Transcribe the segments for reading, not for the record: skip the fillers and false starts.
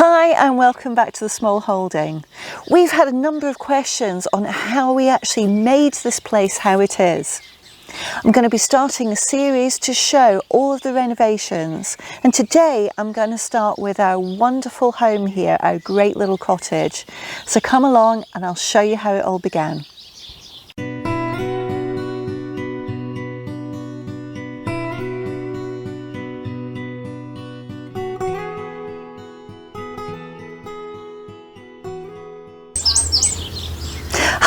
Hi and welcome back to the Smallholding. We've had a number of questions on how we actually made this place how it is. I'm going to be starting a series to show all of the renovations, and today I'm going to start with our wonderful home here, our great little cottage. So come along and I'll show you how it all began.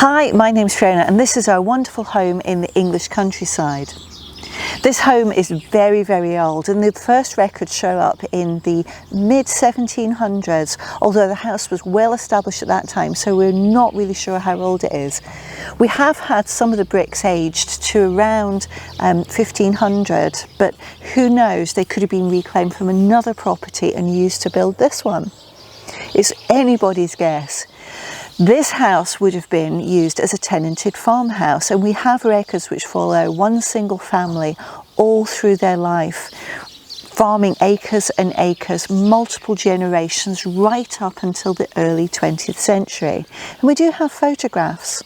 Hi, my name's Fiona and this is our wonderful home in the English countryside. This home is very, very old, and the first records show up in the mid 1700s, although the house was well established at that time, so we're not really sure how old it is. We have had some of the bricks aged to around 1500, but who knows, they could have been reclaimed from another property and used to build this one. It's anybody's guess. This house would have been used as a tenanted farmhouse, and we have records which follow one single family all through their life, farming acres and acres, multiple generations, right up until the early 20th century. And we do have photographs.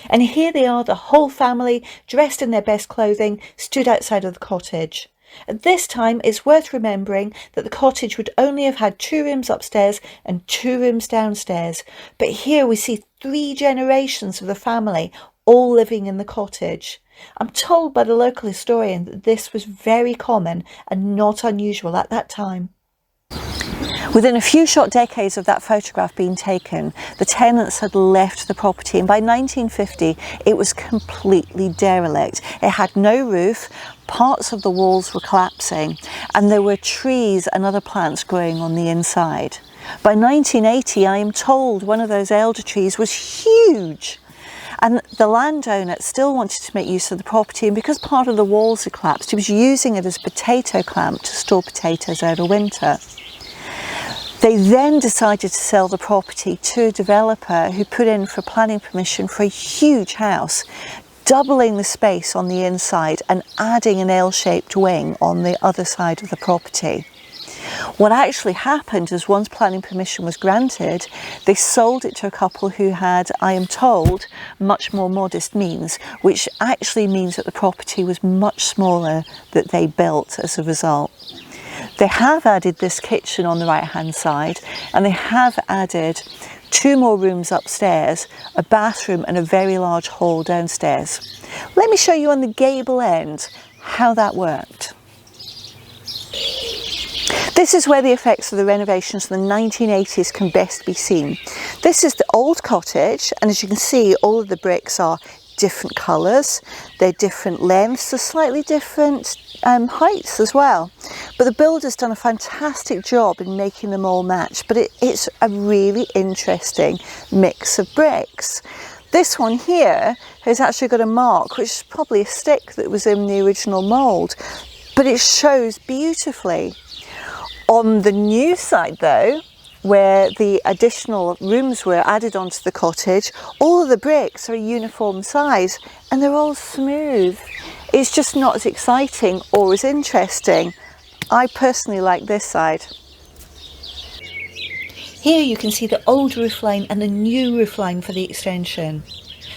And here they are, the whole family, dressed in their best clothing, stood outside of the cottage. At this time, it's worth remembering that the cottage would only have had 2 rooms upstairs and 2 rooms downstairs. But here we see 3 generations of the family all living in the cottage. I'm told by the local historian that this was very common and not unusual at that time. Within a few short decades of that photograph being taken, the tenants had left the property, and by 1950 it was completely derelict. It had no roof, parts of the walls were collapsing, and there were trees and other plants growing on the inside. By 1980, I am told one of those elder trees was huge, and the landowner still wanted to make use of the property, and because part of the walls had collapsed, he was using it as a potato clamp to store potatoes over winter. They then decided to sell the property to a developer who put in for planning permission for a huge house, doubling the space on the inside and adding an L-shaped wing on the other side of the property. What actually happened is, once planning permission was granted, they sold it to a couple who had, I am told, much more modest means, which actually means that the property was much smaller that they built as a result. They have added this kitchen on the right hand side, and they have added 2 more rooms upstairs, a bathroom and a very large hall downstairs. Let me show you on the gable end how that worked. This is where the effects of the renovations from the 1980s can best be seen. This is the old cottage, and as you can see, all of the bricks are different colours, they're different lengths, they're slightly different heights as well. But the builder's done a fantastic job in making them all match, but it's a really interesting mix of bricks. This one here has actually got a mark, which is probably a stick that was in the original mould, but it shows beautifully. On the new side though, where the additional rooms were added onto the cottage, all of the bricks are a uniform size and they're all smooth. It's just not as exciting or as interesting. I personally like this side. Here you can see the old roofline and the new roofline for the extension.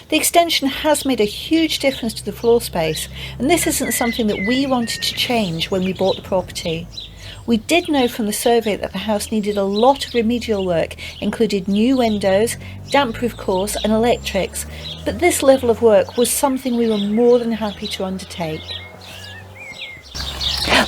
The extension has made a huge difference to the floor space, and this isn't something that we wanted to change when we bought the property. We did know from the survey that the house needed a lot of remedial work, including new windows, damp-proof course and electrics, but this level of work was something we were more than happy to undertake.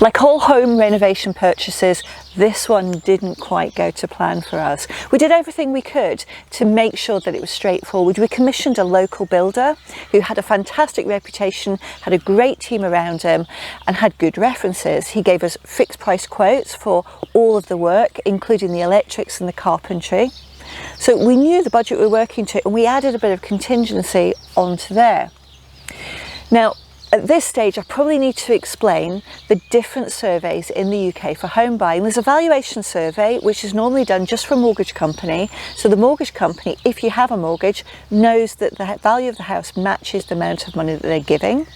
Like all home renovation purchases, this one didn't quite go to plan for us. We did everything we could to make sure that it was straightforward. We commissioned a local builder who had a fantastic reputation, had a great team around him and had good references. He gave us fixed price quotes for all of the work, including the electrics and the carpentry. So we knew the budget we were working to, and we added a bit of contingency onto there. Now, at this stage, I probably need to explain the different surveys in the UK for home buying. There's a valuation survey, which is normally done just for a mortgage company. So the mortgage company, if you have a mortgage, knows that the value of the house matches the amount of money that they're giving.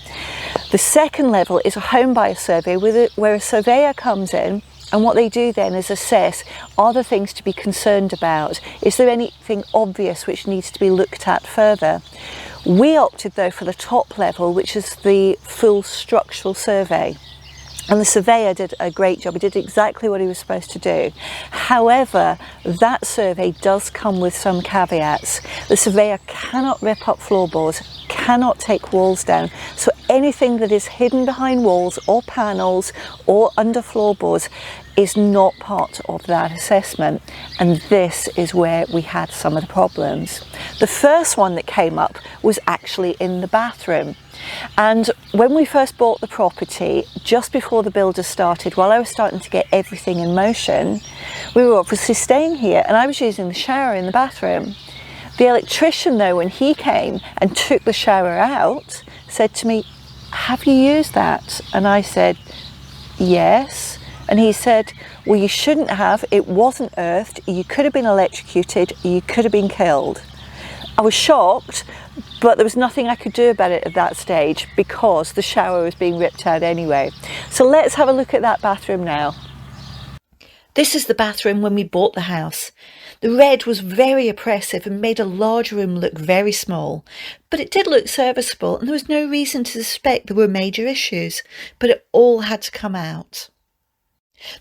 The second level is a home buyer survey where a surveyor comes in And what they do then is assess, are there things to be concerned about? Is there anything obvious which needs to be looked at further? We opted though for the top level, which is the full structural survey. And the surveyor did a great job. He did exactly what he was supposed to do. However, that survey does come with some caveats. The surveyor cannot rip up floorboards, cannot take walls down. So anything that is hidden behind walls or panels or under floorboards is not part of that assessment. And this is where we had some of the problems. The first one that came up was actually in the bathroom. And when we first bought the property, just before the builder started, while I was starting to get everything in motion, we were obviously staying here and I was using the shower in the bathroom. The electrician though, when he came and took the shower out, said to me, "Have you used that?" And I said, "Yes." And he said, "Well, you shouldn't have, it wasn't earthed, you could have been electrocuted, you could have been killed." I was shocked, but there was nothing I could do about it at that stage because the shower was being ripped out anyway. So let's have a look at that bathroom now. This is the bathroom when we bought the house. The red was very oppressive and made a large room look very small, but it did look serviceable and there was no reason to suspect there were major issues, but it all had to come out.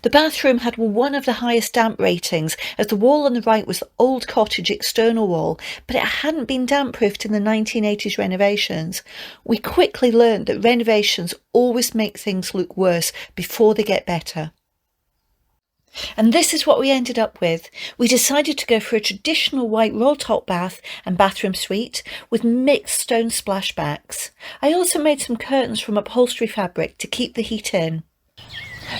The bathroom had one of the highest damp ratings, as the wall on the right was the old cottage external wall, but it hadn't been damp proofed in the 1980s renovations. We quickly learned that renovations always make things look worse before they get better. And this is what we ended up with. We decided to go for a traditional white roll top bath and bathroom suite with mixed stone splashbacks. I also made some curtains from upholstery fabric to keep the heat in.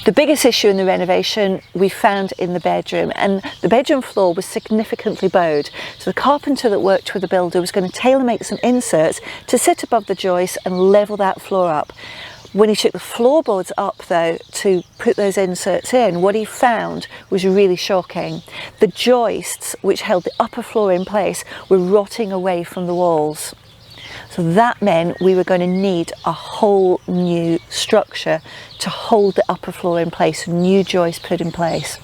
The biggest issue in the renovation we found in the bedroom, and the bedroom floor was significantly bowed. So the carpenter that worked with the builder was going to tailor make some inserts to sit above the joist and level that floor up. When he took the floorboards up though to put those inserts in, what he found was really shocking. The joists which held the upper floor in place were rotting away from the walls. So that meant we were going to need a whole new structure to hold the upper floor in place, new joists put in place.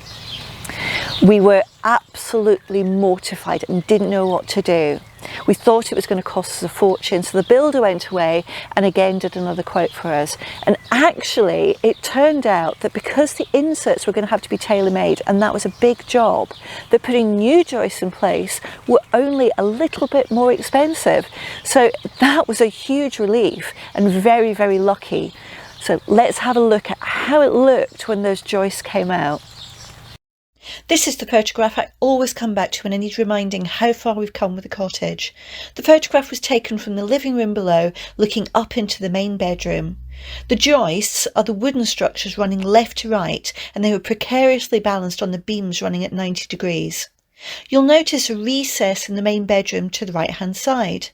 We were absolutely mortified and didn't know what to do. We thought it was going to cost us a fortune, so the builder went away and again did another quote for us. And actually it turned out that because the inserts were going to have to be tailor-made and that was a big job, that putting new joists in place were only a little bit more expensive. So that was a huge relief and very, very lucky. So let's have a look at how it looked when those joists came out. This is the photograph I always come back to when I need reminding how far we've come with the cottage. The photograph was taken from the living room below, looking up into the main bedroom. The joists are the wooden structures running left to right, and they were precariously balanced on the beams running at 90 degrees. You'll notice a recess in the main bedroom to the right hand side.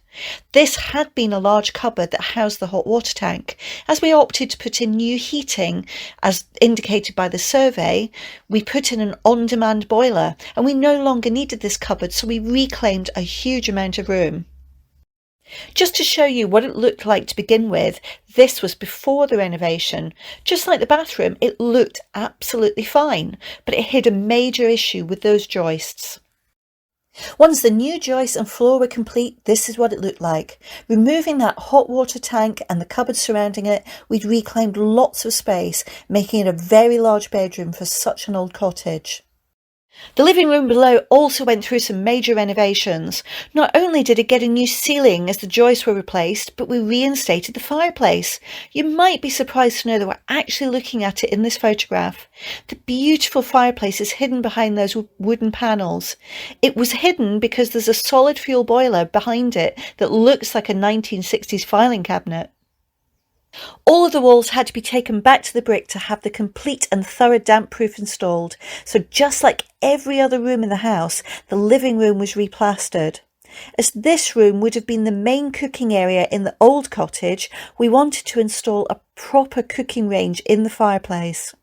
This had been a large cupboard that housed the hot water tank. As we opted to put in new heating, as indicated by the survey, we put in an on-demand boiler and we no longer needed this cupboard, so we reclaimed a huge amount of room. Just to show you what it looked like to begin with, this was before the renovation. Just like the bathroom, it looked absolutely fine, but it hid a major issue with those joists. Once the new joists and floor were complete, this is what it looked like. Removing that hot water tank and the cupboard surrounding it, we'd reclaimed lots of space, making it a very large bedroom for such an old cottage. The living room below also went through some major renovations. Not only did it get a new ceiling as the joists were replaced, but we reinstated the fireplace. You might be surprised to know that we're actually looking at it in this photograph. The beautiful fireplace is hidden behind those wooden panels. It was hidden because there's a solid fuel boiler behind it that looks like a 1960s filing cabinet. All of the walls had to be taken back to the brick to have the complete and thorough damp proof installed. So just like every other room in the house, the living room was replastered. As this room would have been the main cooking area in the old cottage, we wanted to install a proper cooking range in the fireplace.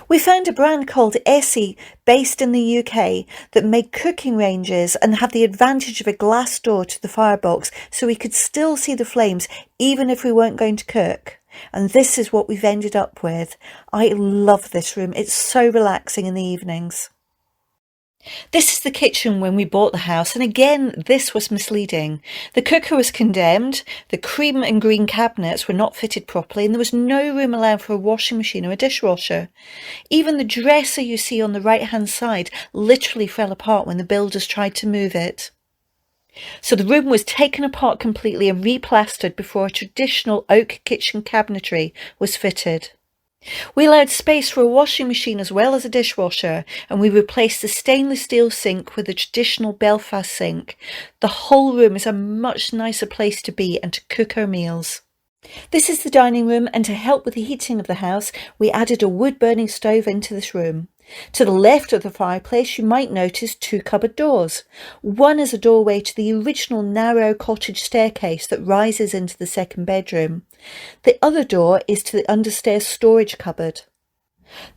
We found a brand called Essie, based in the UK, that made cooking ranges and had the advantage of a glass door to the firebox, so we could still see the flames even if we weren't going to cook. And this is what we've ended up with. I love this room. It's so relaxing in the evenings. This is the kitchen when we bought the house, and again, this was misleading. The cooker was condemned, the cream and green cabinets were not fitted properly, and there was no room allowed for a washing machine or a dishwasher. Even the dresser you see on the right-hand side literally fell apart when the builders tried to move it. So the room was taken apart completely and replastered before a traditional oak kitchen cabinetry was fitted. We allowed space for a washing machine as well as a dishwasher, and we replaced the stainless steel sink with a traditional Belfast sink. The whole room is a much nicer place to be and to cook our meals. This is the dining room, and to help with the heating of the house, we added a wood-burning stove into this room. To the left of the fireplace, you might notice 2 cupboard doors. One is a doorway to the original narrow cottage staircase that rises into the second bedroom. The other door is to the understairs storage cupboard.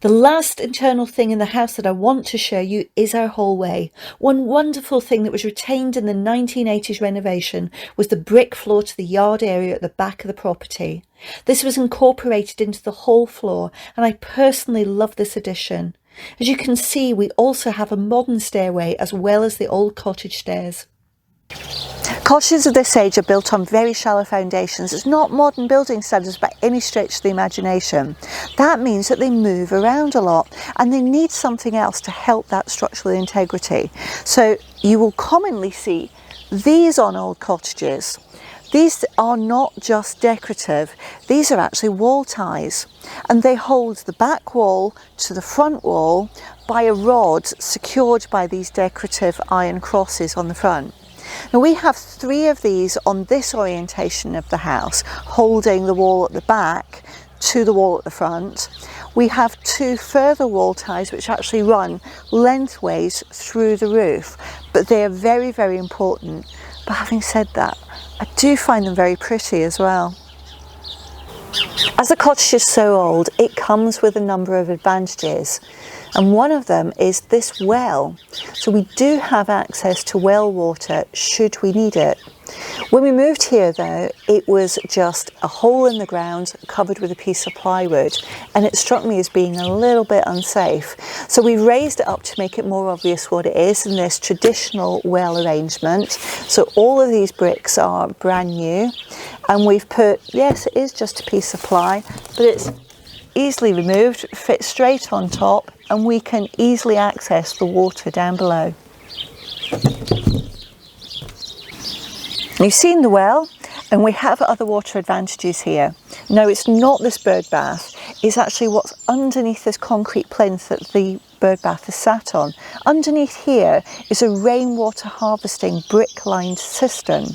The last internal thing in the house that I want to show you is our hallway. One wonderful thing that was retained in the 1980s renovation was the brick floor to the yard area at the back of the property. This was incorporated into the hall floor, and I personally love this addition. As you can see, we also have a modern stairway as well as the old cottage stairs. Cottages of this age are built on very shallow foundations. It's not modern building standards by any stretch of the imagination. That means that they move around a lot and they need something else to help that structural integrity. So you will commonly see these on old cottages. These are not just decorative, these are actually wall ties, and they hold the back wall to the front wall by a rod secured by these decorative iron crosses on the front. Now we have 3 of these on this orientation of the house, holding the wall at the back to the wall at the front. We have 2 further wall ties which actually run lengthways through the roof, but they are very, very important. But having said that, I do find them very pretty as well. As the cottage is so old, it comes with a number of advantages, and one of them is this well. So we do have access to well water should we need it. When we moved here though, it was just a hole in the ground covered with a piece of plywood, and it struck me as being a little bit unsafe. So we raised it up to make it more obvious what it is in this traditional well arrangement. So all of these bricks are brand new, and we've put, yes, it is just a piece of ply, but it's easily removed, fits straight on top, and we can easily access the water down below. You've seen the well, and we have other water advantages here. No, it's not this bird bath, it's actually what's underneath this concrete plinth that the bird bath is sat on. Underneath here is a rainwater harvesting brick-lined cistern.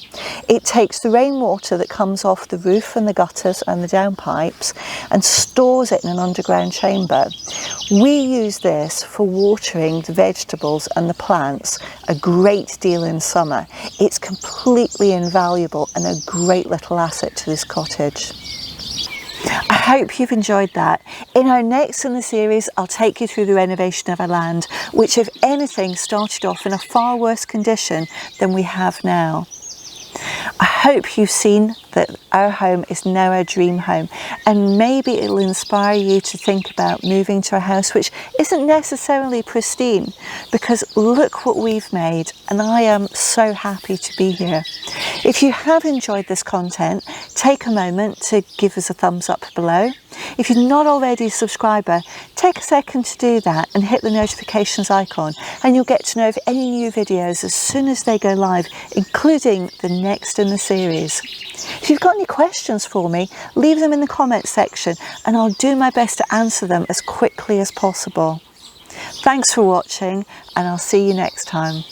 It takes the rainwater that comes off the roof and the gutters and the downpipes and stores it in an underground chamber. We use this for watering the vegetables and the plants a great deal in summer. It's completely invaluable and a great little asset to this cottage. I hope you've enjoyed that. In our next in the series, I'll take you through the renovation of our land, which if anything started off in a far worse condition than we have now. I hope you've seen that our home is now our dream home, and maybe it'll inspire you to think about moving to a house which isn't necessarily pristine, because look what we've made, and I am so happy to be here. If you have enjoyed this content, take a moment to give us a thumbs up below. If you're not already a subscriber, take a second to do that and hit the notifications icon, and you'll get to know of any new videos as soon as they go live, including the next in the series. If you've got any questions for me, leave them in the comments section and I'll do my best to answer them as quickly as possible. Thanks for watching, and I'll see you next time.